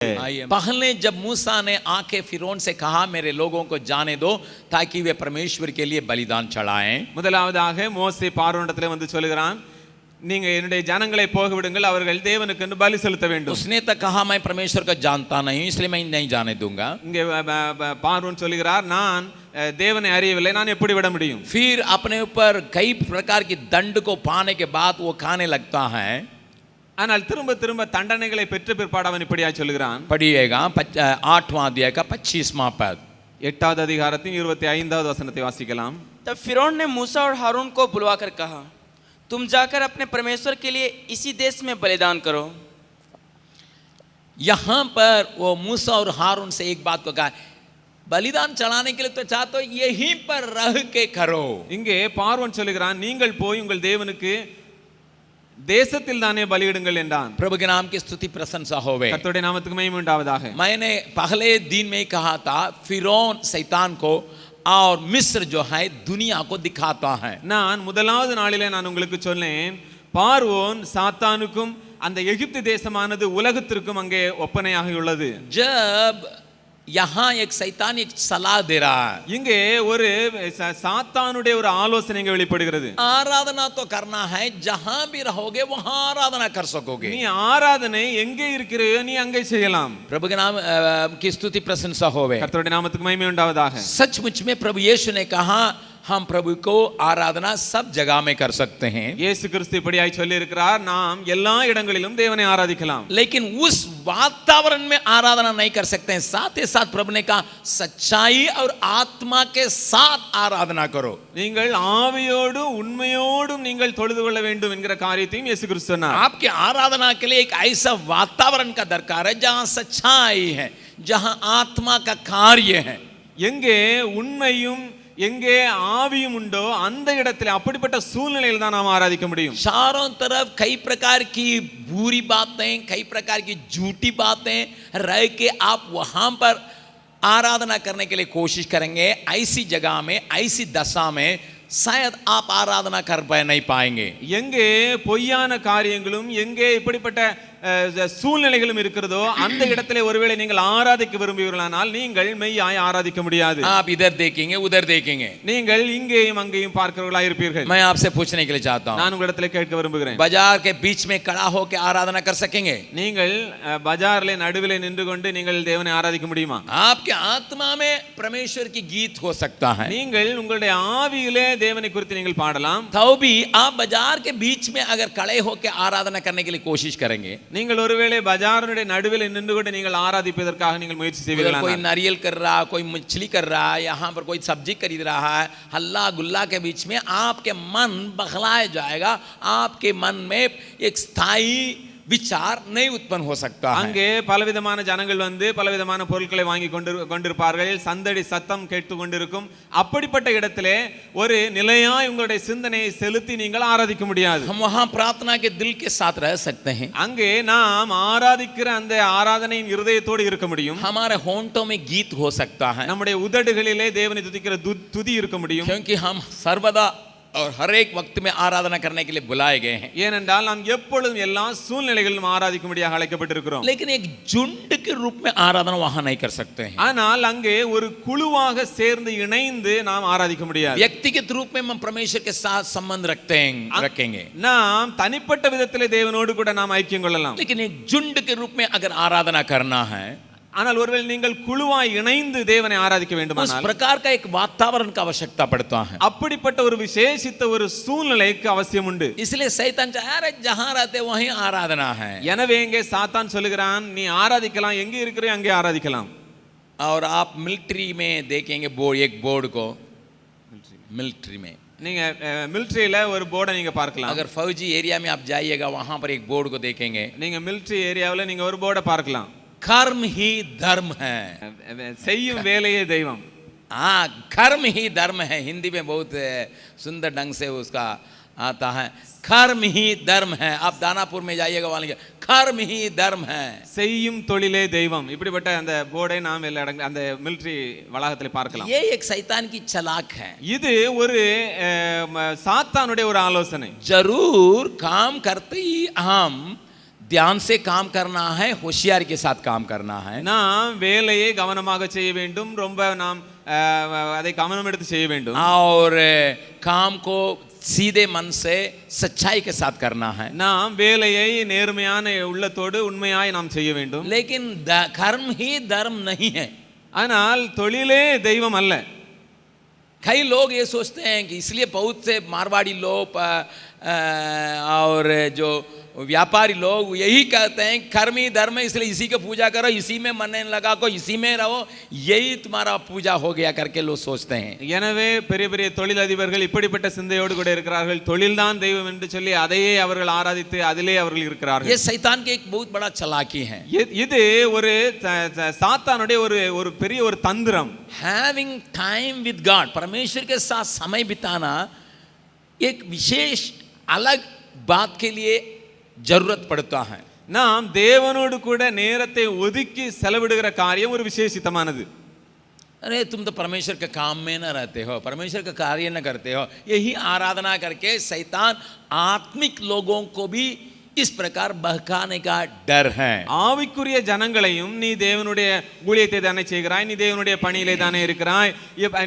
पहले जब मूसा ने आके फिरौन से कहा मेरे लोगों को जाने दो ताकि वे परमेश्वर के लिए बलिदान चढ़ाएं, முதலாவதாக மோசே பார்வோனிடத்தில் வந்து சொல்லுகிறான், நீங்க என்னுடைய ஜனங்களை போக விடுங்கள், அவர்கள் தேவனுக்கு பலி செலுத்த வேண்டும். उसने तो कहा मैं परमेश्वर को जानता नहीं इसलिए मैं नहीं जाने दूंगा. இங்கே பார்வோன் சொல்லுகிறார், நான் தேவனை அறியவில்லை, நான் எப்படி விட முடியும். फिर अपने ऊपर कई प्रकार की दंड को पाने के बाद वो खाने लगता है. ஆனால் திரும்ப திரும்ப தண்டனைகளை பெற்ற பிற்பாடு அவன் இப்படியா சொல்லுகிறான். पढ़िएगा 8वां अध्याय का 25वां पद, 8வது அதிகாரத்தின் 25வது வசனத்தை வாசிக்கலாம். तब फिरौन ने मूसा और हारून को बुलवाकर कहा, तुम जाकर अपने परमेश्वर के लिए इसी देश में बलिदान करो. यहां पर वो मूसा और हारून से एक बात को कहा, बलिदान चढ़ाने के लिए तो चाहते हो यहीं पर रह के करो. இங்கே பார்வோன் சொல்லுகிறான், நீங்கள் போய் உங்கள் தேவனுக்கு தேசத்தில் தானே பலியிடுங்கள் என்றான். प्रभु के नाम की स्तुति प्रशंसा होवे. கர்த்தருடைய நாமத்துக்கு மகிமை உண்டாவதாக. मैंने पहले दिन में कहा था फिरौन शैतान को और मिस्र जो है दुनिया को दिखाता है. நான் முதலாவது நாளிலே நான் உங்களுக்கு சொன்னேன், பார்வோன் சாத்தானுக்கும் அந்த எகிப்து தேசமானது உலகத்திற்கும் அங்கே ஒப்பனையாக உள்ளது. जब यहाँ एक शैतान एक सलाह दे रहा है, இங்கே ஒரு சாத்தானுடைய ஒரு ஆலோசனை இங்கே வெளிப்படுகிறது. आराधना तो करना है, जहां भी रहोगे वहां आराधना कर सकोगे. நீ ஆராதனை எங்கே இருக்கிறையோ நீ அங்கே செய்யலாம். प्रभु के नाम की स्तुति प्रशंसा होवे. கர்த்தருடைய நாமத்துக்கு மகிமை உண்டாவதாக. सचमुच में प्रभु यीशु ने कहा हम प्रभु को आराधना सब जगह में कर सकते हैं. இயேசு கிறிஸ்து இப்படியாய் சொல்லி இருக்கிறார், நாம் எல்லா இடங்களிலும் தேவனை ஆராதிக்கலாம். लेकिन उस वातावरण में आराधना नहीं कर सकते हैं. साथ ही साथ प्रभु ने कहा सच्चाई और आत्मा के साथ आराधना करो. நீங்கள் ஆவியோடும் உண்மையோடும் நீங்கள் தொழுது கொள்ள வேண்டும் என்கிற காரியத்தையும் இயேசு கிறிஸ்து சொன்னார். आपके आराधना के लिए एक ऐसा वातावरण का दरकार है जहां सच्चाई है, जहां आत्मा का कार्य है. எங்கே உண்மையும் எங்கே ஆவியும் உண்டோ அந்த இடத்துல அப்படிப்பட்ட சூழ்நிலையில் தான் நாம் ஆராதிக்க முடியும். चारों तरफ कई प्रकार की बुरी बातें, कई प्रकार की झूठी बातें रह के आप वहां पर आराधना करने के लिए कोशिश करेंगे, ऐसी जगह में ऐसी दशा में शायद आप आराधना कर नहीं पाएंगे. எங்கே பொய்யான காரியங்களும் எங்கே இப்படிப்பட்ட சூழ்நிலைகளும் இருக்கிறதோ அந்த இடத்திலே ஒருவேளை நீங்கள் ஆராதிக்க விரும்புவீர்களானால் நீங்கள் மெய்யாய் ஆராதிக்க முடியாது. आप इधर देखेंगे उधर देखेंगे, நீங்கள் இங்கேயும் அங்கேயும் பார்க்கிறவர்களாய் இருப்பீர்கள். मैं आपसे पूछने के लिए चाहता हूं, நான் உங்களிடத்திலே கேட்க விரும்புகிறேன், बाजार के बीच में खड़ा होकर आराधना कर सकेंगे? நீங்கள் பஜார்ல நடுவிலே நின்று கொண்டு நீங்கள் தேவனை ஆராதிக்க முடியுமா? आपके आत्मा में परमेश्वर की गीत हो सकता है, நீங்கள் உங்களுடைய ஆவியிலே தேவனை குறித்து நீங்கள் பாடலாம். तो भी आप बाजार के बीच में अगर खड़े होकर आराधना करने के लिए कोशिश करेंगे, நீங்கள் ஒருவேளை பஜாருடைய நடுவில் நின்று கொண்டு நீங்கள் ஆராதிப்பதற்காக நீங்கள் முயற்சி செய்வீர்களா? कोई नारियल कर रहा, कोई मछली कर रहा है, यहाँ पर कोई सब्जी खरीद रहा है, हल्ला गुल्ला के बीच में आपके मन बखलाया जाएगा. आपके मन में एक स्थायी विचार नहीं उत्पन्न हो सकता है. அங்கே பலவிதமான ஜனங்கள் வந்து பலவிதமான பொருட்களை வாங்கி கொண்டிருப்பார்கள், சந்தடி சத்தம் கேட்டு கொண்டிருக்கும். அப்படிப்பட்ட இடத்திலே ஒரு நிலையாய் உங்களுடைய சிந்தனையை செலுத்தி நீங்கள் ஆராதிக்க முடியாது. हम वहाँ प्रार्थना के दिल के साथ रह सकते हैं, அங்கே நாம் ஆராதிக்கிற அந்த ஆராதனையின் இருதயத்தோடு இருக்க முடியும். हमारे होंठों में गीत हो सकता है, நம்முடைய உதடுகளிலே தேவனை துதிக்கிற துதி இருக்க முடியும். क्योंकि हम सर्वदा और हर एक वक्त में आराधना करने के लिए बुलाए गए हैं. ஏனென்றால் நாம் எப்பொழுதும் எல்லா சூழ்நிலைகளிலும் ஆராதிக்கும்படியாக அழைக்கப்பட்டிருக்கிறோம். लेकिन एक झुंड के रूप में आराधना वहां नहीं कर सकते हैं. ஆனால் அங்கே ஒரு குழுவாக சேர்ந்து இணைந்து நாம் ஆராதிக்க முடியாது. व्यक्तिगत रूप में हम परमेश्वर के साथ संबंध रखेंगे, நாம் தனிப்பட்ட விதத்திலே தேவனோடு கூட நாம் ஐக்கியம் கொள்ளலாம். लेकिन एक झुंड के रूप में अगर आराधना करना है, ஆனால் ஒருவேளை நீங்கள் குழுவாய் இணைந்து தேவனை ஆராதிக்க उस வேண்டுமானால் प्रकार का एक वातावरण का आवश्यकता पड़ता है. அப்படிப்பட்ட ஒரு விசேஷித்த ஒரு சூழ்நிலைக்கு அவசியம் உண்டு. इसलिए शैतान चाहे अरे जहां रहते वहीं आराधना है. எனவே இங்கே சாத்தான் சொல்லுகிறான், நீ ஆராதிக்கலாம், எங்கே இருக்கிறே அங்கே ஆராதிக்கலாம். और आप मिलिट्री में देखेंगे एक बोर्ड को, मिलिट्री में நீங்க மிலிட்டரியில ஒரு போர்டை நீங்க பார்க்கலாம். अगर फौजी एरिया में आप जाइएगा वहां पर एक बोर्ड को देखेंगे, நீங்க மிலிட்டரி ஏரியாவுல நீங்க ஒரு போர்டை பார்க்கலாம். कर्म ही धर्म है. செய்யும் வேலையே தெய்வம். हाँ, कर्म ही धर्म है. हिंदी में बहुत सुंदर ढंग से उसका आता है, कर्म ही धर्म है. आप दानापुर में जाइएगा वहां कर्म ही धर्म है. செய்யும் தொழிலே தெய்வம். இப்படிப்பட்ட அந்த போர்டை நாம் எல்லா இடங்கள் அந்த மிலிட்டரி வளாகத்தில் பார்க்கலாம். ये एक शैतान की चालाक है. இது ஒரு சாத்தானுடைய ஒரு ஆலோசனை. जरूर काम करते ही हम ध्यान से काम करना है, होशियारी के साथ काम करना है। நாம் வேலையை கவனமாக செய்ய வேண்டும், ரொம்ப நாம் அதை கவனம் எடுத்து செய்ய வேண்டும். और काम को सीधे मन से सच्चाई के साथ करना है। நாம் வேலையை நேர்மையான உள்ளத்தோடு உண்மையாய் நாம் செய்ய வேண்டும். लेकिन कर्म ही धर्म नहीं है। ஆனால் தொழிலே தெய்வம் அல்ல. कई लोग ये सोचते हैं कि इसलिए बहुत से मारवाड़ी लोग और जो व्यापारी लोग यही कहते हैं कर्म ही धर्म है, इसलिए इसी को पूजा करो, इसी में मन लगा को, इसी में रहो, यही तुम्हारा पूजा हो गया करके लोग सोचते हैं। எனவே பெரிய பெரிய தொழிலதிபர்கள் இப்படிப்பட்ட சிந்தையோடு கூட இருக்கிறார்கள். தொழில்தான் தெய்வம் என்று சொல்லி அதையே அவர்கள் ஆராதித்து அதிலே அவர்கள் இருக்கிறார்கள். ये शैतान की एक बहुत बड़ा चालाकी है। இது ஒரு சாத்தானுடைய ஒரு பெரிய ஒரு தந்திரம். हैविंग टाइम विद गॉड, परमेश्वर के साथ समय बिताना एक विशेष अलग बात के लिए जरूरत पड़ता है। நாம் தேவனோடு கூட நேரத்தை ஒதுக்கி செலவிடுகிற காரியம் ஒரு விசேஷித்தமானது. अरे तुम तो परमेश्वर के काम में न रहते हो, परमेश्वर का कार्य न करते हो, यही आराधना करके शैतान आत्मिक लोगों को भी इस प्रकार बहकाने का डर है। ஆவிக்குரிய ஜனங்களையும் நீ தேவனுடைய ஊழியத்தை தானே செய்கிறாய், நீ தேவனுடைய பணியிலே தானே இருக்கிறாய்,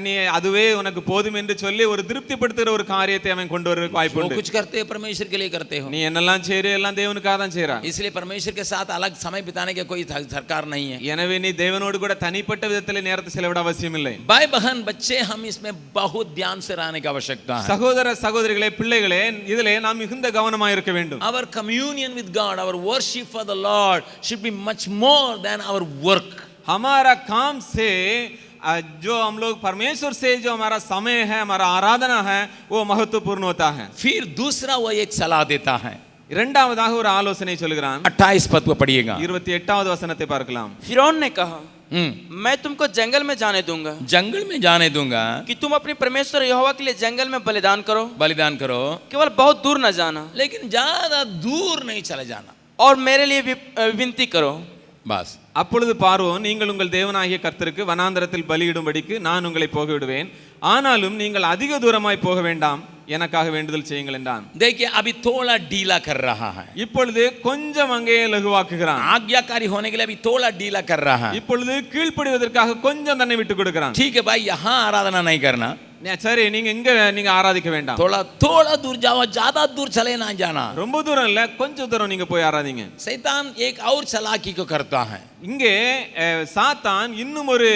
நீ அதுவே உனக்கு போதும் என்று சொல்லி ஒரு திருப்திப்படுத்துகிற ஒரு காரியத்தை அவன் கொண்டு வர வாய்ப்பு உண்டு. कुछ करते हो परमेश्वर के लिए करते हो, நீ என்னெல்லாம் செய்றே எல்லாம் தேவனுக்காக தான் செய்றாய். इसलिए परमेश्वर के साथ अलग समय बिताने के कोई सरकार नहीं है। எனவே நீ தேவனோடு கூட தனிப்பட்ட விதத்தில் நேரத்தை செலவிட அவசியம் இல்லை. भाई बहन बच्चे, हम इसमें बहुत ध्यान से रहने की आवश्यकता है। சகோதர சகோதரிகளே, பிள்ளைகளே, இதிலே நாம் மிகுந்த கவனமாக இருக்க வேண்டும். Our communion with God, our worship for the Lord should be much more than our work. हमारा काम से जो हम लोग परमेश्वर से जो हमारा समय है, हमारा आराधना है, वो महत्वपूर्ण होता है. फिर दूसरा वो एक सलाह देता है। இரண்டாவதாக ஒரு ஆலோசனை சொல்கிறான். 28 पद को पढ़िएगा। 28வது வசனத்தை பார்க்கலாம். फिरौन ने कहा, मैं तुमको जंगल में जाने दूंगा, जंगल में जाने दूंगा कि तुम अपने परमेश्वर यहोवा के लिए जंगल में बलिदान करो, बलिदान करो, केवल बहुत दूर न जाना, लेकिन ज्यादा दूर नहीं चले जाना, और मेरे लिए विनती करो. बस। அப்பொழுது பார்வோன், நீங்கள் உங்கள் தேவனாகிய கர்த்தருக்கு வனாந்தரத்தில் பலியிடும்படிக்கு நான் உங்களை போக விடுவேன், ஆனாலும் நீங்கள் அதிக தூரமாய் போக வேண்டாம், எனக்காக வேண்டுதல் செய்யுங்கள் என்றான். देखिए अभी थोड़ा ढीला कर रहा है, இப்பொழுது கொஞ்சம் அங்கே லகுவாக்குகிறான். आज्ञाकारी होने के लिए अभी थोड़ा ढीला कर रहा है। இப்பொழுது கீழ்ப்படிவதற்காக கொஞ்சம் தன்னை விட்டு கொடுக்கிறான். ठीक है भाई, यहाँ आराधना नहीं करना, சரி, நீங்க ஆராதிக்க வேண்டாம், थोड़ा थोड़ा दूर जाओ, ज्यादा दूर चले ना जाना। ரொம்ப தூரம் இல்ல, கொஞ்சம் தூரம் நீங்க போய் ஆராதிங்க. शैतान एक और चालाकी को करता है। இங்கே சாத்தான் இன்னும் ஒரு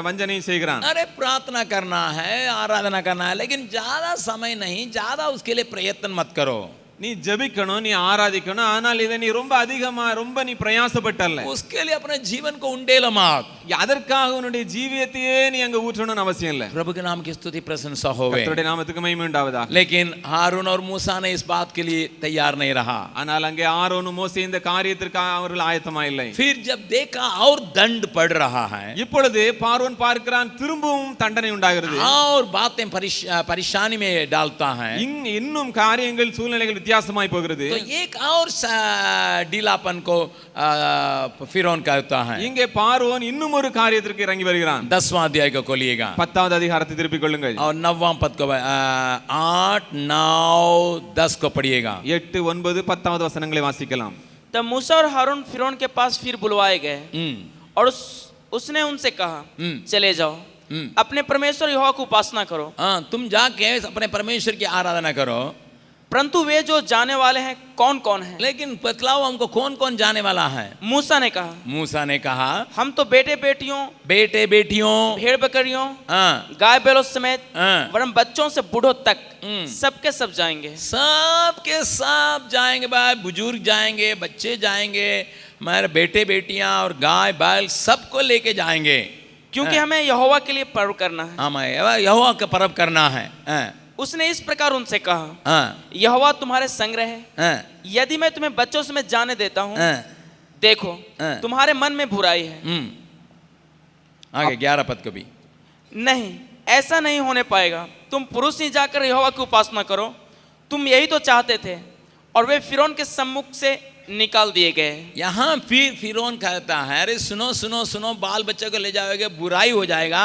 வஞ்சனை செய்கிறான். अरे प्रार्थना करना है, आराधना करना है, लेकिन ज्यादा समय नहीं, ज्यादा उसके लिए प्रयत्न मत करो। நீ ஜெபிக்கணும், நீ ஆராதிக்கணும், ஆனால் இதை நீ ரொம்ப அதிகமா ரொம்ப நீ பிரயாசப்பட்டல்ல, उसके लिए अपने जीवन को उंडेल मत, அதற்காக உன்னுடைய ஜீவியத்தையே நீ அங்க ஊற்றணும்னு அவசியம் இல்ல. प्रभु के नाम की स्तुति प्रशंसा होवे। கர்த்தருடைய நாமத்துக்கு மகிமை உண்டாவதாக. लेकिन हारून और मूसा ने इस बात के लिए तैयार नहीं रहा। ஆனால் அங்கே ஆரோனும் மோசே இந்த காரியத்திற்காக அவர்கள் ஆயத்தமா இல்லை. फिर जब देखा और दंड पड़ रहा है, இப்பொழுது பார்வோன் பார்க்கிறான், திரும்பவும் தண்டனை உண்டாகிறது, और बातें परेशानी में डालता है, இன்னும் காரியங்கள் சூழ்நிலைகள் வித்தியாசமாய் போகிறது. तो एक और ढीलापन को फिरौन कहता है। இங்கே பார்வோன் இன்னும் ஒரு காரியத்திற்கு இறங்கி வருகிறான். 10वां अध्याय को खोलिएगा 10வது அதிகாரத்தை திருப்பிக் கொள்ளுங்கள். और 9वां पद को 8, 9, 10 को पढ़िएगा। 8, 9, 10வது வசனங்களை வாசிக்கலாம். तब मूसा और हारून फिरौन के पास फिर बुलवाए गए, और उसने उनसे कहा, चले जाओ, अपने परमेश्वर यहोवा की उपासना करो। हाँ, तुम जाके अपने परमेश्वर की आराधना करो, परंतु वे जो जाने वाले हैं कौन कौन है? लेकिन बतलाओ हमको कौन कौन जाने वाला है। मूसा ने कहा, मूसा ने कहा, हम तो बेटे बेटियों, बेटे बेटियों, भेड़ बकरियों, हाँ, गाय बैलों समेत, हाँ, वरन बच्चों से बूढ़ों तक सबके सब जाएंगे। सब के सब जाएंगे भाई, बुजुर्ग जाएंगे, बच्चे जाएंगे, हमारे बेटे बेटियां और गाय बैल सबको लेके जाएंगे, क्योंकि हमें यहोवा के लिए पर्व करना है। हमें यहोवा का पर्व करना है। उसने इस प्रकार उनसे कहा, हाँ, यहोवा तुम्हारे संग रहे, हाँ, यदि मैं तुम्हें बच्चों समेत जाने देता हूँ, हाँ, देखो हाँ, तुम्हारे मन में बुराई है। आगे 11 पद को भी, नहीं, ऐसा नहीं होने पाएगा, तुम पुरुष ही जाकर यहोवा की उपासना करो, तुम यही तो चाहते थे। और वे फिरौन के सम्मुख से निकाल दिए गए। यहाँ फिर फिरौन कहता है, अरे सुनो सुनो सुनो, बाल बच्चों को ले जाओगे, बुराई हो जाएगा,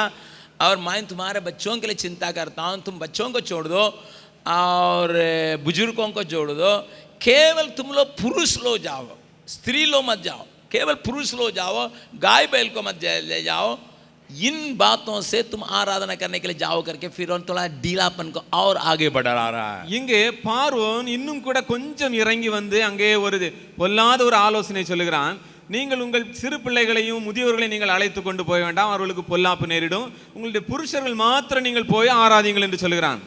और मैं तुम्हारे बच्चों के लिए चिंता करता हूँ, तुम बच्चों को छोड़ दो और बुजुर्गों को जोड़ दो, केवल तुम लोग पुरुष लोग जाओ, स्त्री लोग मत जाओ, केवल पुरुष लोग जाओ, गाय बैल को मत ले जाओ। इन बातों से तुम आराधना करने के लिए जाओ करके फिर थोड़ा ढीलापन को और आगे बढ़ा रहा है। இங்கே பார்வோன் இன்னும் கூட கொஞ்சம் இறங்கி வந்து அங்கே ஒரு பொல்லாத ஒரு ஆலோசனை சொல்லுகிறான். நீங்கள் உங்கள் சிறு பிள்ளைகளையும் முதியவர்களையும் நீங்கள் அழைத்து கொண்டு போக வேண்டாம், அவர்களுக்கு பொல்லாப்பு நேரிடும், உங்களுடைய புருஷர்கள் மாத்திரம் நீங்கள் போய் ஆராதிங்கள் என்று சொல்லுகிறான்.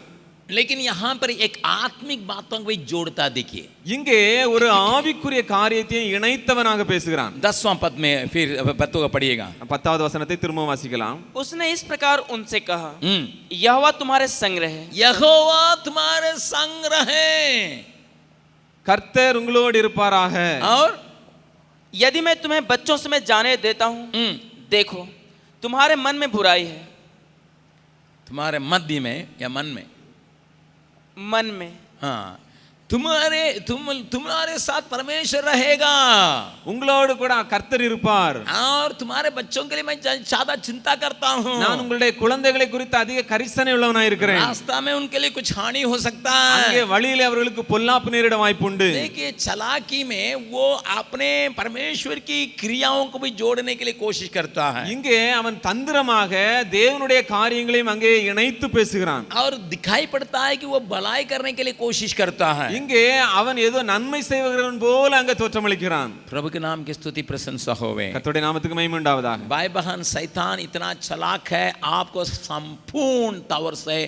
लेकिन यहाँ पर एक आत्मिक बातों को भी जोड़ता देखिए, இங்கே ஒரு ஆவிக்குரிய காரியத்தையும் இணைத்தவனாக பேசுகிறான். 10वां पद में फिर पदों का पढ़िएगा, 10வது வசனத்தை திரும்ப வாசிக்கலாம். उसने इस प्रकार उनसे कहा, यहोवा तुम्हारे संग रहे। यहोवा तुम्हारे संग रहे, கர்த்தர் உங்களோடு இருப்பாராக। और यदि मैं तुम्हें बच्चों समेत जाने देता हूं, देखो तुम्हारे मन में बुराई है। तुम्हारे मध्य में या मन में? मन में। हाँ, तुम्हारे साथ परमेश्वर रहेगा, உங்களோடு கூட கர்த்தர் இருப்பார்। और तुम्हारे बच्चों के लिए मैं ज्यादा चिंता करता हूँ, நான் உங்களுடைய குழந்தைகளை குறித்து அதிக கரிசனை உள்ளவனாய் இருக்கிறேன்। रास्ता में उनके लिए कुछ हानि हो सकता है, அங்கே வழியிலே அவர்களுக்கு பொல்லாப்பு நேரிட வாய்ப்புண்டு। देखिए चालाकी में वो अपने परमेश्वर की क्रियाओं को भी जोड़ने के लिए कोशिश करता है, இங்கே அவன் தந்திரமாக தேவனுடைய காரியங்களையும் அங்கே இணைத்து பேசுகிறான்। और दिखाई पड़ता है कि वो भलाई करने के लिए कोशिश करता है, இங்கே அவன் ஏதோ நன்மை செய்கிறவன் போல அங்கே தோற்றமளிக்கிறான்। प्रभु के नाम की स्तुति प्रशंसा होवे, கர்த்தருடைய நாமத்துக்கு மகிமை உண்டாவதாக। भाई बहन, शैतान इतना चालाक है, आपको संपूर्ण तौर से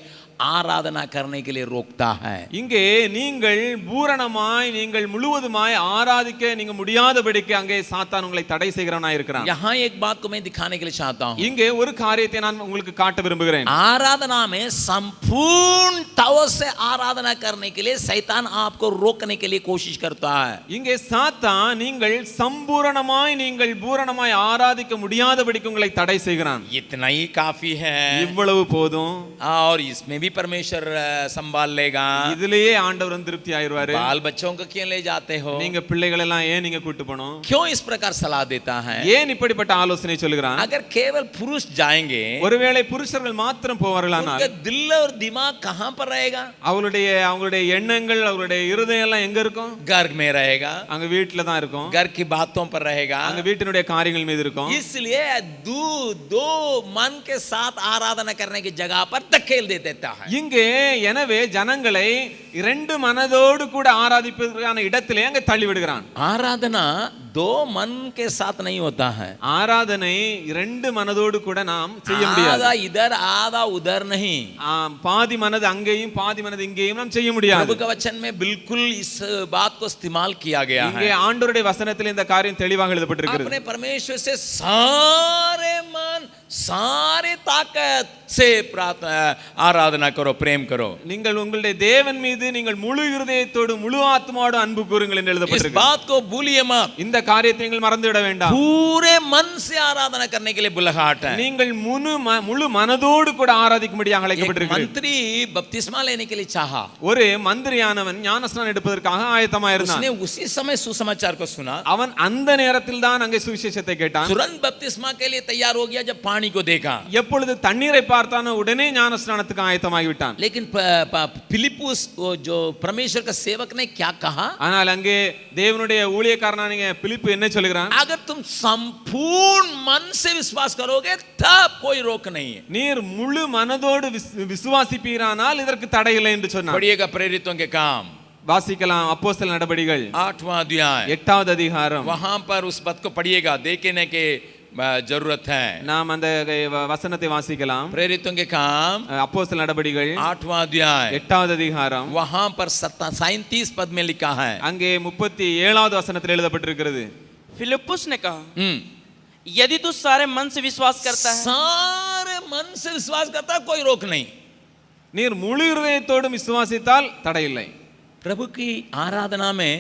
आराधना करने के लिए रोकता है। இங்கே நீங்கள் பூரணமாய் நீங்கள் முழுவதுமாய் ஆராதிக்க நீங்க முடியாதபடிக்கு அங்கே சாத்தான் உங்களை தடை செய்கிறவனாய் இருக்கிறான்। यहाँ एक बात को मैं दिखाने के लिए चाहता हूँ, இங்கே ஒரு காரியத்தை நான் உங்களுக்கு காட்ட விரும்புகிறேன்। आराधना में संपूर्ण तौर से आराधना करने के लिए शैतान आपको रोकने के लिए कोशिश करता है। இங்கே சாத்தான் நீங்கள் சம்பூரணமாய் நீங்கள் பூரணமாய் ஆராதிக்க முடியாதபடிக்கு உங்களை தடை செய்கிறான்। इतना ही काफी है, இவ்வளவு போதும், और इसमें भी परमेश्वर संभाल लेगा। இதுலயே ஆண்டவர் திருப்தி ஆயிருவாரு। बाल बच्चों को क्यों ले जाते हो? நீங்க பிள்ளைகள் எல்லாம் ஏன் நீங்க கூட்டி போணும்? क्यों इस प्रकार सलाह देता है? ஏன் இப்படிப்பட்ட ஆலோசனை சொல்லுகிறான்? अगर केवल पुरुष जाएंगे, ஒருவேளை புருஷர்கள் மாத்திரம் போவார்களானால் उनका दिल और दिमाग कहां पर रहेगा? அவங்களுடைய எண்ணங்கள் அவங்களுடைய இருதயம் எல்லாம் எங்க இருக்கும்? घर में रहेगा, அங்க வீட்ல தான் இருக்கும்। घर की बातों पर रहेगा, அங்க வீட்டினுடைய காரியங்கள் மீது இருக்கும்। इसलिए दो मन के साथ आराधना करने की जगह पर धकेल दे देता है। இங்கே எனவே ஜனங்களை இரண்டு மனதோடு கூட ஆராதிப்பதற்கான இடத்திலே அங்க தள்ளி விடுகிறான்। आराधना दो मन के साथ नहीं होता है, ஆராதனை இரண்டு மனதோடு கூட நாம் செய்ய முடியாது। आधा इधर आधा उधर नहीं, பாதி மனது அங்கேயும் பாதி மனது இங்கேயும் நாம் செய்ய முடியாது। प्रभु के वचन में बिल्कुल इस बात को इस्तेमाल किया गया है। இங்கே ஆண்டவருடைய வசனத்தில் இந்த காரியம் தெளிவாக எழுதப்பட்டிருக்கிறது। अपने परमेश्वर से सारे मन सारे ताकत से आराधना करो, प्रेम करो। நீங்கள் உங்களுடைய தேவன் மீது நீங்கள் முழு இருதயத்தோடு முழு ஆத்மாவோடு அன்பு கூறுங்கள் என்று इस எழுதப்பட்டிருக்கிறது। बात को भूलिए मत, இந்த காரியத்தை நீங்கள் மறந்து விட வேண்டாம்। पूरे मन से आराधना करने के लिए बुलाहट है। நீங்கள் முழு மனதோடு கூட ஆராதிக்கும்படியாக एक அழைக்கப்பட்டிருக்கிறது। मंत्री बपतिस्मा लेने के लिए चाहा, ஒரு மந்திரியானவன் ஞானஸ்நானம் எடுப்பதற்காக ஆயத்தமாக இருந்தான்। उसने उसी समय सुसमाचार को सुना, அவன் அந்த நேரத்தில் தான் அங்கே சுவிசேஷத்தை கேட்டான்। तुरंत बपतिस्मा के लिए तैयार हो गया जब पानी को देखा। எப்பொழுது தண்ணீரை பார்த்தானோ உடனே ஞானஸ்நானத்துக்கு ஆயத்தமாகி விட்டான்। लेकिन फिलिपुस जो परमेश्वर का सेवक ने क्या कहा? ஆனால் அங்கே தேவனுடைய ஊழியக்காரனான பிலிப்பு என்ன சொல்கிறான்? अगर तुम संपूर्ण मन से विश्वास करोगे तब कोई रोक नहीं है। நீர் முழு மனதோடு விசுவாசிப்பீரானால் இதற்கு தடை இல்லை என்று சொன்னார்। पढ़िएगा प्रेरितों के काम, வாசிக்கலாம் அப்போஸ்தலர் நடபடிகள் 8वां अध्याय, 8வது அதிகாரம்। वहां पर उस पद को पढ़िएगा, देखने के जरूरत है। நாம் அந்த வசனத்தை வாசிக்கலாம்। प्रेरितों के काम அப்போஸ்தலர் நடபடிகள் 8वां अध्याय, 8வது அதிகாரம்। वहां पर 37 पद में लिखा है, அங்கே 37வது வசனத்தில் எழுதப்பட்டிருக்கிறது। फिलिप्पुस ने कहा, यदि तू सारे मन से विश्वास करता है, सारे मन से विश्वास करता है, कोई रोक नहीं। நீர் முழு இருதயத்தோடு விசுவாசித்தால் தடை இல்லை। प्रभु की आराधना में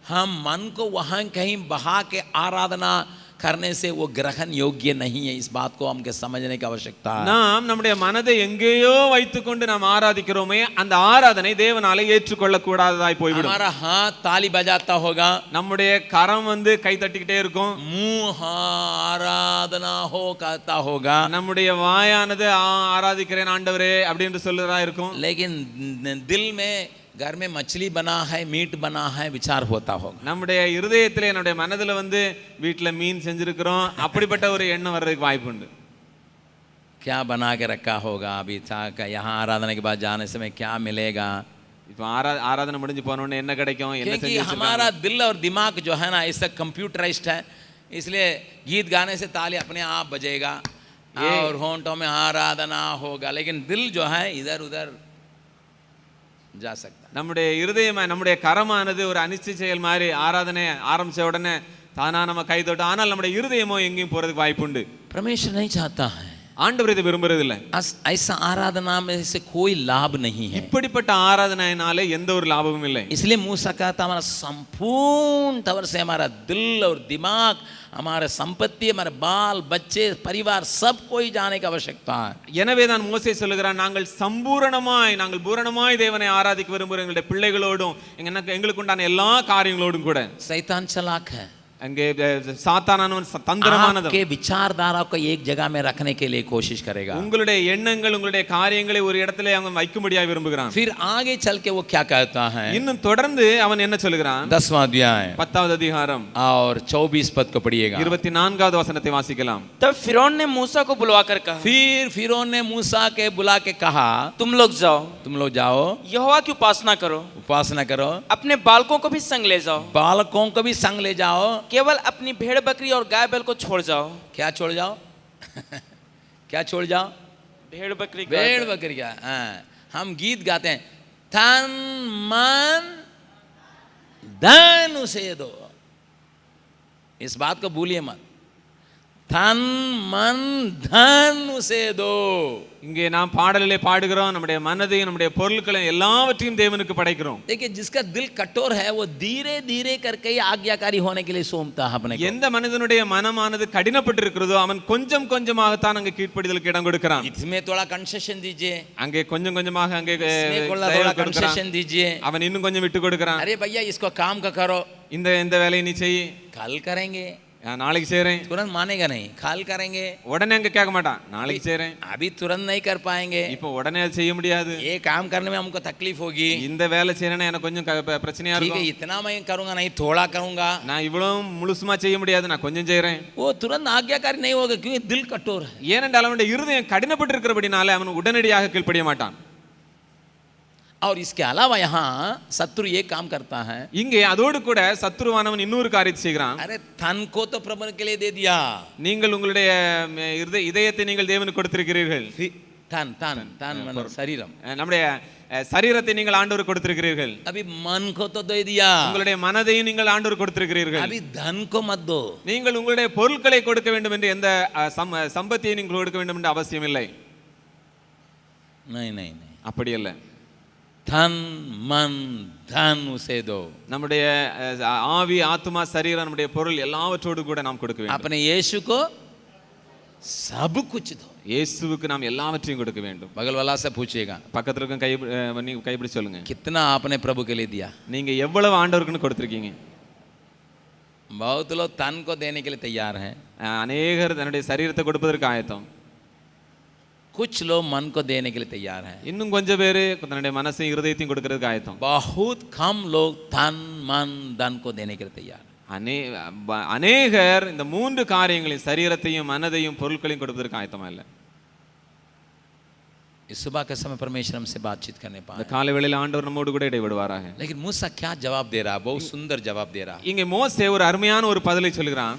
हम मन को वहां कहीं बहा के आराधना करने से वो ग्रहण योग्य नहीं है। इस बात को हमको समझने की आवश्यकता है। நாம் நம்முடைய மனதை எங்கேயோ வைத்துக்கொண்டு நாம் ஆராதிக்கிறோமே, அந்த ஆராதனை தேவனாலே ஏற்றுக்கொள்ள கூடாததாய் போய்விடும்। हमारा हाथ ताली बजाता होगा, நம்முடைய கரம் கை தட்டிக்கிட்டே இருக்கும், मुंह आराधना हो कहता होगा, நம்முடைய வாயானது ஆராதிக்கிறேன் ஆண்டவரே அப்படி என்று சொல்றதா இருக்கும்। लेकिन दिल में घर में मछली बना है, मीट बना है, विचार होता होगा। நம்முடைய இருதயத்திலே நம்முடைய மனதுல வந்து வீட்ல மீன் செஞ்சிருக்கிறோம் அப்படிப்பட்ட ஒரு எண்ணம் வர்றதுக்கு வாய்ப்பு உண்டு. क्या बना के रखा होगा, अभी था यहाँ आराधना के बाद जाने समय क्या मिलेगा। இப்போ ஆராதனை முடிஞ்சு போன உடனே என்ன கிடைக்கும், என்ன क्योंकि செஞ்சு हमारा दिल और दिमाग जो है ना ऐसा कंप्यूटराइज्ड है, इसलिए गीत गाने से ताली अपने आप बजेगा और होंठों में आराधना होगा, लेकिन दिल जो है इधर उधर जा सकता। நம்முடைய இருதயம் நம்முடைய கரமானது ஒரு அனிச்சை செயல் மாதிரி ஆராதனை ஆரம்பிச்ச உடனே தானா நம்ம கை தொட்டு, ஆனால் நம்முடைய இருதயமோ எங்கேயும் போறதுக்கு வாய்ப்பு உண்டு. परमेश्वर नहीं चाहता है, ஆண்டவர் இதை விரும்புறது இல்லை. ऐसा आराधना में से कोई लाभ नहीं है। இப்படிப்பட்ட ஆராதனையினாலே எந்த ஒரு லாபமும் இல்லை. इसलिए मूसा कहता हमारा संपूर्ण तौर से हमारा दिल और दिमाग, हमारे संपत्ति, हमारे बाल बच्चे परिवार सब कोई जाने की आवश्यकता है। எனவே தான் மோசே சொல்லுகிறான், நாங்கள் பூரணமாய் தேவனை ஆராதிக்க விரும்புகிற எங்களுடைய பிள்ளைகளோடும் எங்களுக்கு உண்டான எல்லா காரியங்களோடும் கூட. शैतान चालाक है, அங்கே சாத்தானானவன் தந்திரமானவன். आपके विचारधारा को एक जगह में रखने के लिए कोशिश करेगा। உங்களுடைய எண்ணங்கள் உங்களுடைய காரியங்களை ஒரு இடத்துல அவன் வைக்கும்படியாக விரும்புகிறான். फिर आगे चल के वो क्या कहता है, இன்னும் தொடர்ந்து அவன் என்ன சொல்லுகிறான்? 10वां अध्याय 10வது அதிகாரம் और 24 पद को पढ़िएगा। 24வது वचनத்தை वासिக்கலாம். तब फिरौन ने मूसा को बुलवाकर कहा, फिर फिरौन ने मूसा के बुला के कहा, तुम लोग जाओ यहोवा की उपासना करो, उपासना करो, अपने बालकों को भी संग ले जाओ, बालकों को भी संग ले जाओ, केवल अपनी भेड़ बकरी और गाय बैल को छोड़ जाओ। क्या छोड़ जाओ क्या छोड़ जाओ? भेड़ बकरी भेड़ बकरी क्या? हम गीत गाते हैं, तन मन धन उसे दो, इस बात को भूलिए मत, तन मन धन उसे दो। இங்கே நாம் பாடலிலே பாடுகிறோம், நம்முடைய மனதையும் நம்முடைய பொருட்களையும் எல்லாவற்றையும் தேவனுக்கு படைக்கிறோம். देखिए जिसका दिल कठोर है वो धीरे धीरे करके ही आज्ञाकारी होने के लिए सोमता है अपने को। எந்த மனிதனுடைய மனமானது கடினப்பட்டிருக்கிறதோ அவன் கொஞ்சம் கொஞ்சமாகத்தான் அங்கே கீழ்ப்படிதலுக்கு இடம் கொடுக்கிறான். इसमें थोड़ा कंसेशन दीजिए, அங்கே கொஞ்சம் கொஞ்சமாக அங்கே थोड़ा कंसेशन दीजिए, அவன் இன்னும் கொஞ்சம் விட்டு கொடுக்கிறான். अरे भैया इसको काम का करो, இந்த வேலையை நீ செய், कल करेंगे, நாளைக்கு செய்றேன். तुरंत मानेगा नहीं, कल करेंगे, உடனே அங்க கேட்க மாட்டான், நாளைக்கு செய்றேன். अभी तुरंत नहीं कर पाएंगे, இப்போ உடனே அது செய்ய முடியாது, ये काम करने में हमको तकलीफ होगी, இந்த வேலை செய்யறேன்னா எனக்கு கொஞ்சம் பிரச்சனையா ठीक है இருக்கும், इतना मैं करूंगा नहीं थोड़ा करूंगा, நான் இவ்வளவு முழுசுமா செய்ய முடியாது, நான் கொஞ்சம் செய்றேன். वो तुरंत आज्ञाकारी नहीं होगा क्योंकि दिल कठोर है। ஏனென்றால் அவனுடைய இருதயம் கடினப்பட்டிருக்கிறபடினால அவன் உடனடியாக கீழ்ப்படிய மாட்டான். और इसके अलावा यहाँ शत्रु ये काम करता है, இங்கே அதோடு கூட சத்துருவானவன் இன்னொரு காரியத்தை செய்கிறான். अरे धन को तो प्रभु के लिए दे दिया, நீங்கள் உங்களுடைய இதயத்தை நீங்கள் தேவனுக்கு கொடுத்திருக்கிறீர்கள், तन तन तन मन शरीरम, நம்முடைய சரீரத்தை நீங்கள் ஆண்டவருக்கு கொடுத்திருக்கிறீர்கள். अभी मन को तो दे दिया, உங்களுடைய மனதையும் நீங்கள் ஆண்டவருக்கு கொடுத்திருக்கிறீர்கள். अभी धन को मत दो, நீங்கள் உங்களுடைய பொருட்களை கொடுக்க வேண்டும் என்று எந்த சம்பத்தியை நீங்கள் கொடுக்க வேண்டும் என்று அவசியம் இல்லை. नहीं नहीं नहीं, அப்படி அல்ல. धन मन धन उसे दो, நம்முடைய ஆவி ஆத்மா சரீரம் நம்முடைய பொருள் எல்லாவற்றோடு கூட நாம் கொடுக்க வேண்டும். अपने यीशु को सब कुछ दो, இயேசுவுக்கு நாம் எல்லாவற்றையும் கொடுக்க வேண்டும். बगल वाला से पूछिएगा பக்கத்துல இருக்க கைப்பிடி சொல்லுங்க, कितना आपने प्रभु के लिए दिया? நீங்க எவ்வளவு ஆண்டவருக்குன்னு கொடுத்திருக்கீங்க? बहुत लोग तन को देने के लिए तैयार हैं, அநேகர் தன்னுடைய சரீரத்தை கொடுப்பதற்கு ஆயத்தம், कुछ लोग मन को देने के लिए तैयार हैं, இன்னும் கொஞ்சம் பேரு தன்னுடைய மனசையும் இருதயத்தையும் கொடுக்கிறதுக்கு ஆயத்தம். बहुत कम लोग तन मन धन को देने के लिए तैयार हैं। அநேகர் இந்த மூன்று காரியங்களையும் சரீரத்தையும் மனதையும் பொருட்களையும் கொடுப்பதற்கு ஆயத்தமா இல்லை. इस सुबह के समय परमेश्वर हमसे बातचीत करने पाए, இந்த காலை வேளையில ஆண்டவர் நம்மோடு கூட இடைவிடுவாராக. लेकिन मूसा क्या जवाब दे रहा है, बहुत सुंदर जवाब दे रहा है। இங்கே மோசே ஒரு அருமையான ஒரு பதிலை சொல்கிறான்.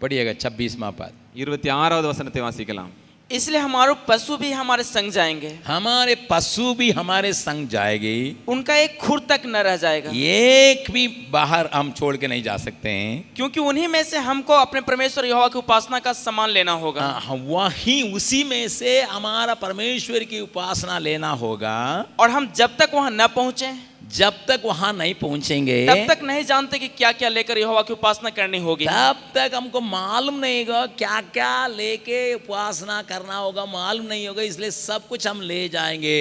पढ़िएगा 26वां पद, 26வது வசனத்தை வாசிக்கலாம். इसलिए हमारे पशु भी हमारे संग जाएंगे, हमारे पशु भी हमारे संग जाएगी, उनका एक खुर तक न रह जाएगा, एक भी बाहर हम छोड़ के नहीं जा सकते हैं, क्योंकि उन्हीं में से हमको अपने परमेश्वर यहोवा की उपासना का सामान लेना होगा। वही उसी में से हमारा परमेश्वर की उपासना लेना होगा, और हम जब तक वहां न पहुंचे जब तक वहां नहीं पहुंचेंगे तब तक नहीं जानते कि क्या क्या लेकर यहोवा की उपासना करनी होगी, तब तक हमको मालूम नहीं होगा क्या क्या लेके उपासना करना होगा, मालूम नहीं होगा, इसलिए सब कुछ हम ले जाएंगे।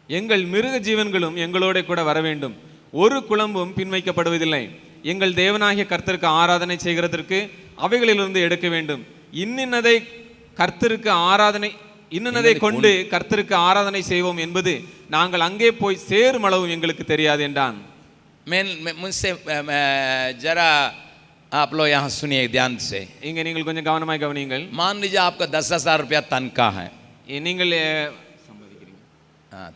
எங்கள் மிருக ஜீவன்களும் எங்களோட கூட வர வேண்டும், ஒரு குளம்பும் பின்வைக்கப்படுவதில்லை, எங்கள் தேவனாகிய கர்த்தருக்கு ஆராதனை செய்கிறதற்கு அவைகளிலிருந்து எடுக்க வேண்டும், இன்னின்னதை கர்த்தருக்கு ஆராதனை இன்னதை கொண்டு கர்த்தருக்கு ஆராதனை செய்வோம் என்பது நாங்கள் அங்கே போய் சேரும் அளவும் எங்களுக்கு தெரியாது என்றான். मुझसे जरा आप लोग यहाँ सुनिए ध्यान से. இங்க நீங்கள் கொஞ்சம் கவனமாய் கவனியுங்கள். मान लीजिए आपका 10,000 रुपया तनख्वाह है. நீங்கள்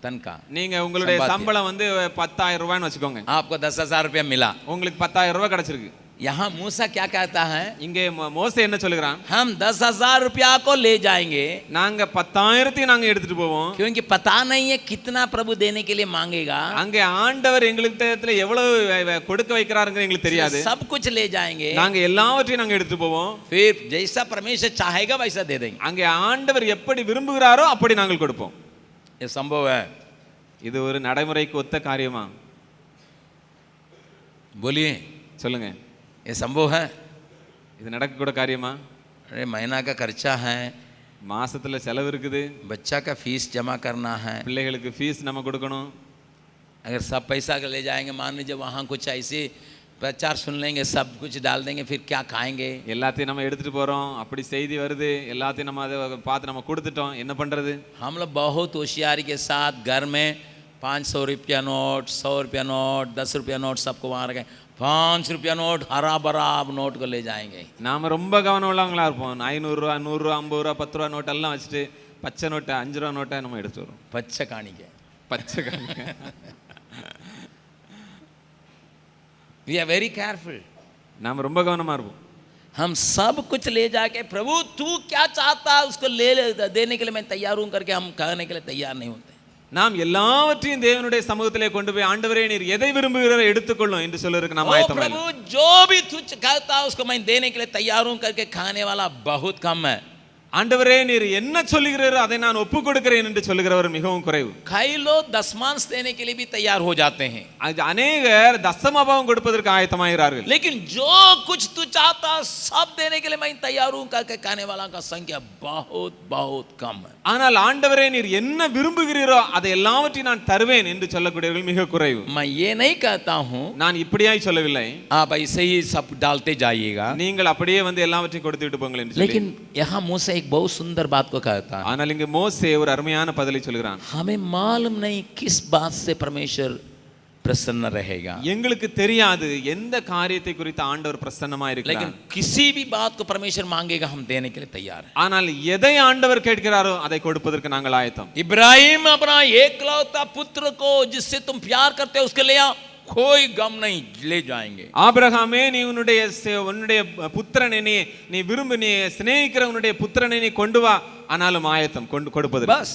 तनख्वाह நீங்க உங்களுடைய சம்பளம் வந்து 10,000 ரூபாய்னு வச்சுக்கோங்க. आपको 10,000 रुपया मिला. உங்களுக்கு 10,000 ரூபாய் கிடைச்சிருக்கு. यहाँ मूसा क्या कहता है? இங்கே மோசே என்ன சொல்லுகிறான்? हम 10,000 रुपया को ले जाएंगे. நாங்க 10,000 நாங்க எடுத்துட்டு போவோம். क्योंकि पता नहीं है कितना प्रभु देने के लिए मांगेगा. அங்கே ஆண்டவர் எங்களுக்கு எவ்வளவு கொடுக்க வைக்கிறாருன்னு எங்களுக்கு தெரியாது. सब कुछ ले जाएंगे. நாங்க எல்லாவற்றையும் நாங்க எடுத்துட்டு போவோம். फिर जैसा परमेश्वर चाहेगा वैसा दे देंगे. அங்கே ஆண்டவர் எப்படி விரும்புகிறாரோ அப்படி நாங்கள் கொடுப்போம். ये संभव है. இது ஒரு நடைமுறைக்கு ஒத்த காரியமா? बोलिए. சொல்லுங்க. ये संभव है. இது நடக்கக்கூட காரியமா? अरे महीना का खर्चा है, மாசத்துல செலவு இருக்குது, बच्चा का फीस जमा करना है, பிள்ளைகளுக்கு ஃபீஸ் நம்ம கொடுக்கணும். अगर सब पैसा ले जाएंगे, मान लीजिए वहाँ कुछ ऐसे प्रचार सुन लेंगे, सब कुछ डाल देंगे, फिर क्या खाएंगे? எல்லாத்தையும் நம்ம எடுத்துட்டு போறோம், அப்படி செய்தி வருது, எல்லாத்தையும் நம்ம அதை பார்த்து நம்ம கொடுத்துட்டோம், என்ன பண்றது? हम लोग बहुत होशियारी के साथ घर में 500 रुपया नोट, 100 रुपया नोट, 10 रुपया नोट सबको वहाँ रखें. 5 रुपया नोट हरा भरा नोट को ले जाएंगे. நாம ரொம்ப கவனம் உள்ளவங்களா இருப்போம். 500 ரூபா, 100 ரூபா, 50 ரூபா, 10 ரூபா நோட் எல்லாம் வச்சுட்டு பச்சை நோட்டை 5 ரூபா நோட்டை நம்ம எடுத்து வரோம். பச்சை காணிக்க. பச்சை காணிக்க. We are very careful. நாம ரொம்ப கவனமா இருப்போம். हम सब कुछ ले जाके प्रभु तू क्या चाहता है उसको ले देने के लिए मैं तैयार हूं करके हम कहने के लिए तैयार नहीं होते. நாம் எல்லாவற்றையும் தேவனுடைய சமூகத்திலே கொண்டு போய் ஆண்டவரே நீர் எதை விரும்புகிறீரோ எடுத்துக்கொள்ளும் என்று சொல்றதுக்கு நாம் ஆயத்தமா இல்லை. प्रभु जो भी तू कहता है उसको मैं देने के लिए तैयार हूं करके खाने वाला बहुत कम है. ஆண்டவரே நீர் என்ன சொல்லுகிறீரோ அதை நான் ஒப்பு கொடுக்கிறேன் என்று சொல்லுகிறவர் மிகவும் குறைவு. कई लोग दशमांश देने के लिए भी तैयार हो जाते हैं. अनेकर दशमभागம் கொடுப்பதற்கு ஆயத்தமாகிறார்கள். लेकिन जो कुछ तू चाहता सब देने के लिए मैं तैयार हूं करके कहने वाला का संख्या बहुत बहुत कम है. ஆனால் ஆண்டவரே நீர் என்ன விரும்புகிறீரோ அதை எல்லாவற்றையும் நான் தருவேன் என்று சொல்லக்கூடியவர்கள் மிக குறைவு. मैं ये नहीं कहता हूं, நான் இப்படியாய் சொல்லவில்லை, आप ऐसे ही सब डालते जाइएगा, நீங்கள் அப்படியே வந்து எல்லாவற்றையும் கொடுத்துட்டு போங்கள் என்று சொல்லி. लेकिन यहाँ मूसा एक बहुत सुंदर बात को कहता है. ஆனால் இங்கே மோசே ஒரு அருமையான பதிலை சொல்கிறான். हमें मालूम नहीं किस बात से परमेश्वर प्रसन्न रहेगा. எங்களுக்கு தெரியாது எந்த காரியத்தை குறித்து ஆண்டவர் பிரசன்னமா இருக்கிறார். लेकिन किसी भी बात को परमेश्वर मांगेगा हम देने के लिए तैयार हैं. ஆனால் எதை ஆண்டவர் கேட்கிறாரோ அதை கொடுப்பதற்கு நாங்கள் ஆயத்தம். इब्राहिम अपना एकलौता पुत्र को जिससे तुम प्यार करते हो उसके ले आओ, कोई गम नहीं, ले जाएंगे. ஆபிரகாமே நீ உன்னுடைய புத்திரனை நீ விரும்பி நீ சிநேகிக்கிற உன்னுடைய புத்திரனை நீ கொண்டு வா, ஆனாலும் ஆயத்தம் கொடுப்பது. बस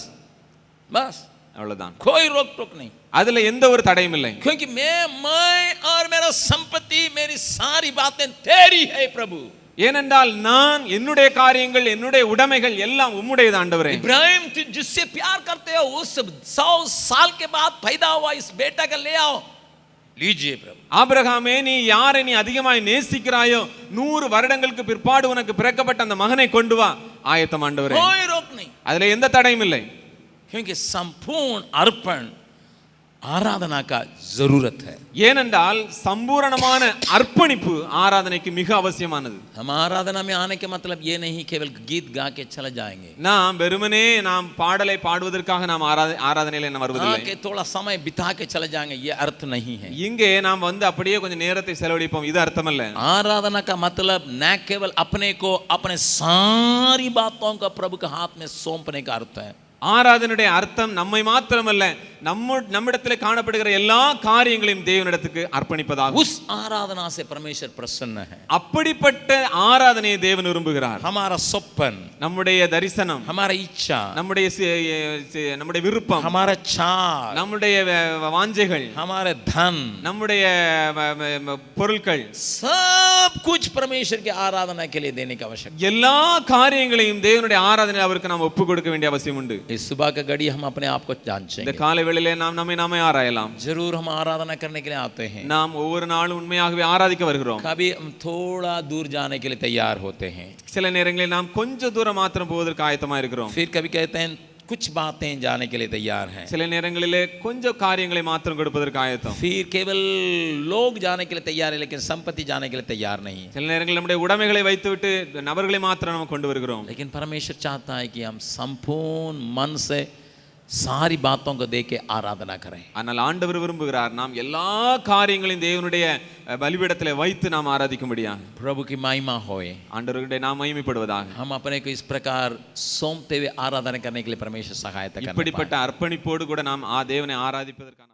बस அவ்வளவுதான். कोई रोक टोक नहीं. அதுல எந்த ஒரு தடையும் இல்லை. क्योंकि मैं और मेरा संपत्ति मेरी सारी बातें तेरी है प्रभु. ஏனென்றால் நான் என்னுடைய காரியங்கள் என்னுடைய உடைமைகள் எல்லாம் உம்முடையது ஆண்டவரே. इब्राहिम जिससे प्यार करते हो उस 100 साल के बाद पैदा हुआ इस बेटा का ले आओ, लीजिए प्रभु. ஆபிரகாமே நீ யாரை நீ அதிகமாய் நேசிக்கிறாயோ 100 வருடங்களுக்கு பிற்பாடு உனக்கு பிறக்கப்பட்ட அந்த மகனை கொண்டு வா, ஆயத்தம் ஆண்டவரே. कोई रोक नहीं. அதுல எந்த தடையும் இல்லை. क्योंकि संपूर्ण अर्पण आराधना का जरूरत है. ஏனென்றால் சம்பூரணமான அர்ப்பணிப்பு ஆராதனைக்கு மிக அவசியமானது. हम आराधना में आने के मतलब ये नहीं केवल गीत गा के चले जाएंगे. நாம் வெறுமனே நாம் பாடலை பாடுவதற்காக நாம் ஆராதனையில என்ன வருவதில்லை. के थोड़ा समय बिता के चले जाएंगे, ये अर्थ नहीं है. இங்கே நாம் வந்து அப்படியே கொஞ்சம் நேரத்தை செலவழிப்போம், இது அர்த்தமல்ல. आराधना का मतलब न केवल अपने को अपने सारी बातों को प्रभु के हाथ में सौंपने का अर्थ है. ஆராதனுடைய அர்த்தம் நம்மை மாத்திரமல்ல நம்மிடத்தில் காணப்படுகிற எல்லா காரியங்களையும் தேவனிடத்துக்கு அர்ப்பணிப்பதாகும். उस आराधना से परमेश्वर प्रसन्न है. அப்படிப்பட்ட ஆராதனையை தேவன் விரும்புகிறார். हमारा सपन, நம்முடைய தரிசனம், हमारा इच्छा, நம்முடைய விருப்பம், हमारा चाह, நம்முடைய வாஞ்சைகள், हमारे धन, நம்முடைய பொருட்கள், सब कुछ परमेश्वर की आराधना के लिए देने की आवश्यकता. எல்லா காரியங்களையும் தேவனுடைய ஆராதனையில் அவருக்கு நாம் ஒப்பு கொடுக்க வேண்டிய அவசியம் உண்டு. इस सुबह का घड़ी हम अपने आप को जांचेंगे. இந்த காலை வேளையிலே நாம் நம்மை ஆராயலாம். जरूर हम आराधना करने के लिए आते हैं. நாம் ஒவ்வொரு நாளும் உண்மையாகவே ஆராதிக்க வருகிறோம். कभी हम थोड़ा दूर जाने के लिए तैयार होते हैं. சில நேரங்களில் நாம் கொஞ்சம் தூரம் மாத்திரம் போவதற்கு ஆயத்தமா இருக்கிறோம். फिर कभी कहते हैं कुछ बातें जाने के लिए तैयार हैं, சில நேரங்களிலே கொஞ்சம் காரியங்களை மாத்திரம் கொடுப்பதற்கு ஆயத்தம். फिर केवल लोग जाने के लिए तैयार है लेकिन संपत्ति जाने के लिए तैयार नहीं है. சில நேரங்களில் நம்முடைய உடைமைகளை வைத்துவிட்டு நபர்களை மாத்திரம் நம்ம கொண்டு வருகிறோம். लेकिन परमेश्वर चाहता है कि हम संपूर्ण मन से सारी बातों को देके आराधना करें. ஆனால் ஆண்டவர் விரும்புகிறார் நாம் எல்லா காரியங்களையும் தேவனுடைய பலிபீடத்திலே வைத்து நாம் ஆராதிக்கும்படியாக. प्रभु की महिमा होए. ஆண்டவருடைய நாம் மகிமைப்படுவதாக. हम अपने को इस प्रकार सौंपते हुए आराधना करने के लिए परमेश्वर सहायता करें. இப்படிப்பட்ட அர்ப்பணிப்போடு கூட நாம் தேவனை ஆராதிப்பதற்கான